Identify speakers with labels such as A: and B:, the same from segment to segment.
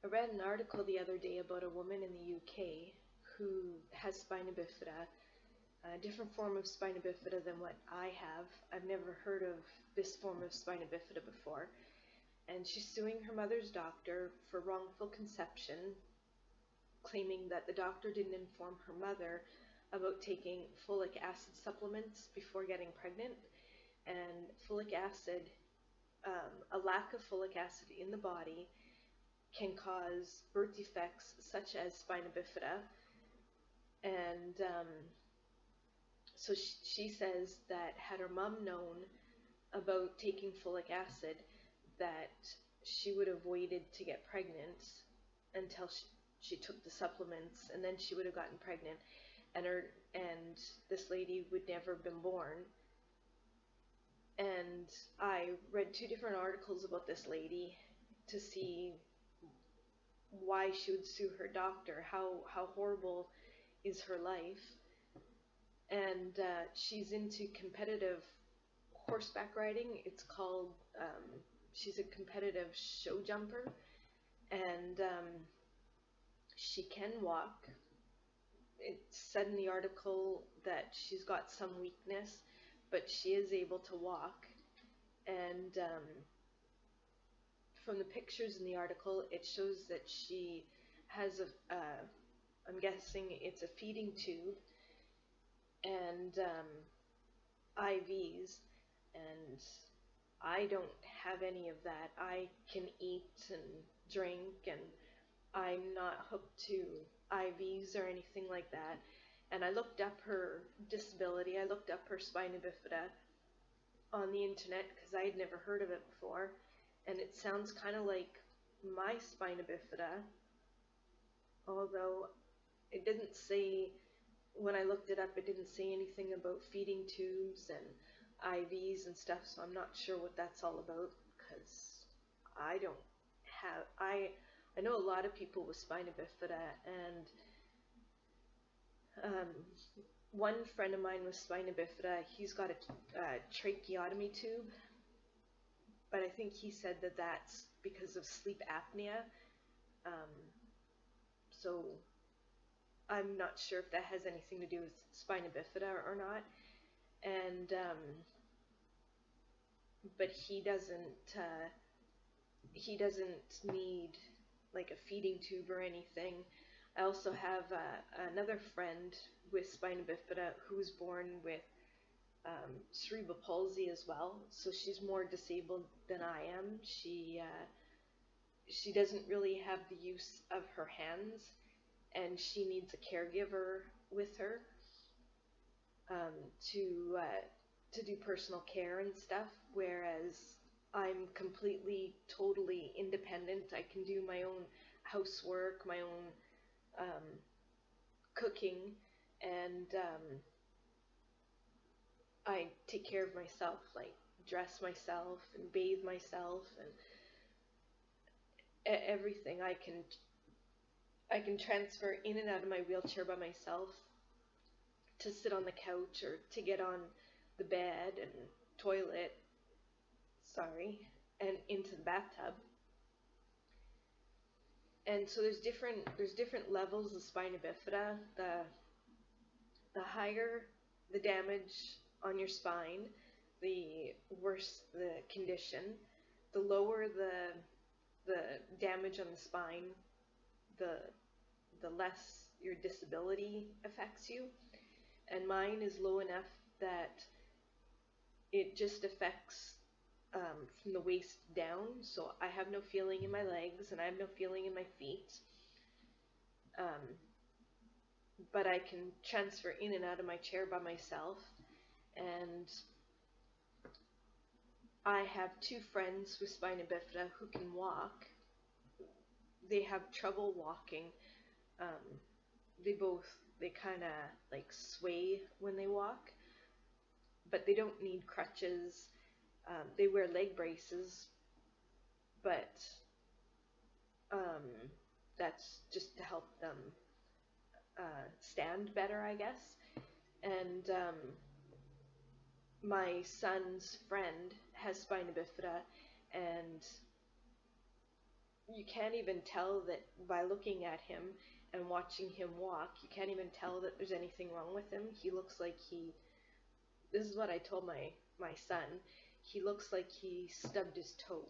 A: I read an article the other day about a woman in the UK who has spina bifida, a different form of spina bifida than what I have. I've never heard of this form of spina bifida before. And she's suing her mother's doctor for wrongful conception, claiming that the doctor didn't inform her mother about taking folic acid supplements before getting pregnant. And folic acid, a lack of folic acid in the body can cause birth defects such as spina bifida. And so she says that had her mom known about taking folic acid, that she would have waited to get pregnant until she took the supplements, and then she would have gotten pregnant, and this lady would never have been born. And I read two different articles about this lady to see why she would sue her doctor, how horrible is her life. And she's into competitive horseback riding. It's called, she's a competitive show jumper, and she can walk. It said in the article that she's got some weakness, but she is able to walk. And from the pictures in the article, it shows that she has I'm guessing it's a feeding tube and IVs, and I don't have any of that. I can eat and drink, and I'm not hooked to IVs or anything like that. And I looked up her disability. I looked up her spina bifida on the internet because I had never heard of it before, and it sounds kind of like my spina bifida, although it didn't say, when I looked it up, it didn't say anything about feeding tubes and IVs and stuff, so I'm not sure what that's all about, because I don't have, I know a lot of people with spina bifida, and one friend of mine with spina bifida, he's got a tracheotomy tube, but I think he said that that's because of sleep apnea. Um, so I'm not sure if that has anything to do with spina bifida or not. And but he doesn't need like a feeding tube or anything. I also have another friend with spina bifida who was born with cerebral palsy as well, so she's more disabled than I am. She doesn't really have the use of her hands, and she needs a caregiver with her um, to to do personal care and stuff. Whereas I'm completely, totally independent. I can do my own housework, my own cooking, and I take care of myself, like dress myself and bathe myself and everything. I can transfer in and out of my wheelchair by myself, to sit on the couch or to get on the bed and toilet, sorry, and into the bathtub. And so there's different levels of spina bifida. The higher the damage on your spine, the worse the condition. The lower the damage on the spine, the less your disability affects you. And mine is low enough that it just affects from the waist down. So I have no feeling in my legs and I have no feeling in my feet. Um, but I can transfer in and out of my chair by myself. And I have two friends with spina bifida who can walk. They have trouble walking. Um, they kind of like sway when they walk, but they don't need crutches. They wear leg braces, but um, that's just to help them stand better, I guess. And my son's friend has spina bifida, and you can't even tell that by looking at him and watching him walk, you can't even tell that there's anything wrong with him. He looks like this is what I told my son, he looks like he stubbed his toe.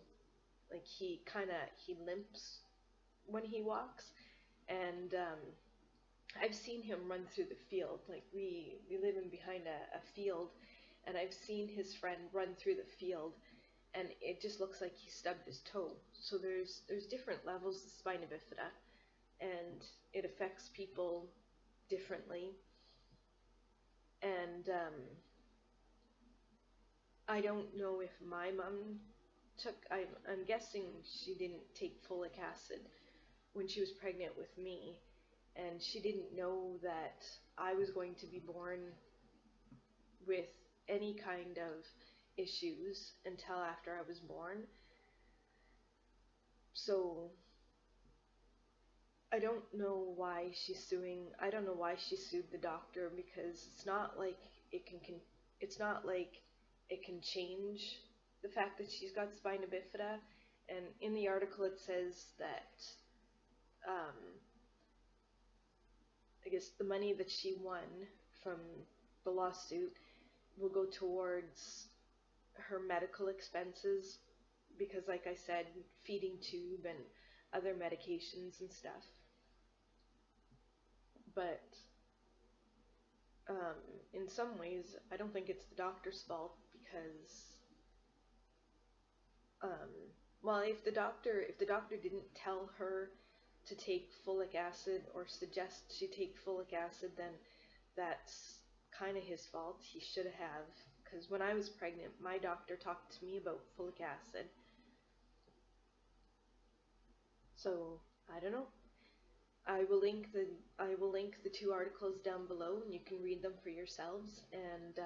A: Like he limps when he walks. And I've seen him run through the field. Like we live in behind a field, and I've seen his friend run through the field, and it just looks like he stubbed his toe. So there's different levels of spina bifida, and it affects people differently. And I don't know if my mom took. I'm guessing she didn't take folic acid when she was pregnant with me, and she didn't know that I was going to be born with any kind of issues until after I was born. So I don't know why she's suing. I don't know why she sued the doctor, because it's not like it's not like it can change the fact that she's got spina bifida. And in the article it says that um, I guess the money that she won from the lawsuit will go towards her medical expenses, because like I said, feeding tube and other medications and stuff. But in some ways, I don't think it's the doctor's fault, because well, if the doctor didn't tell her to take folic acid or suggest she take folic acid, then that's kind of his fault. He should have, because when I was pregnant, my doctor talked to me about folic acid. So I don't know. I will link the two articles down below, and you can read them for yourselves. And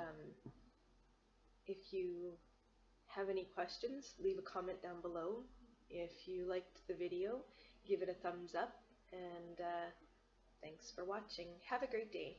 A: if you have any questions, leave a comment down below. If you liked the video, give it a thumbs up, and thanks for watching. Have a great day.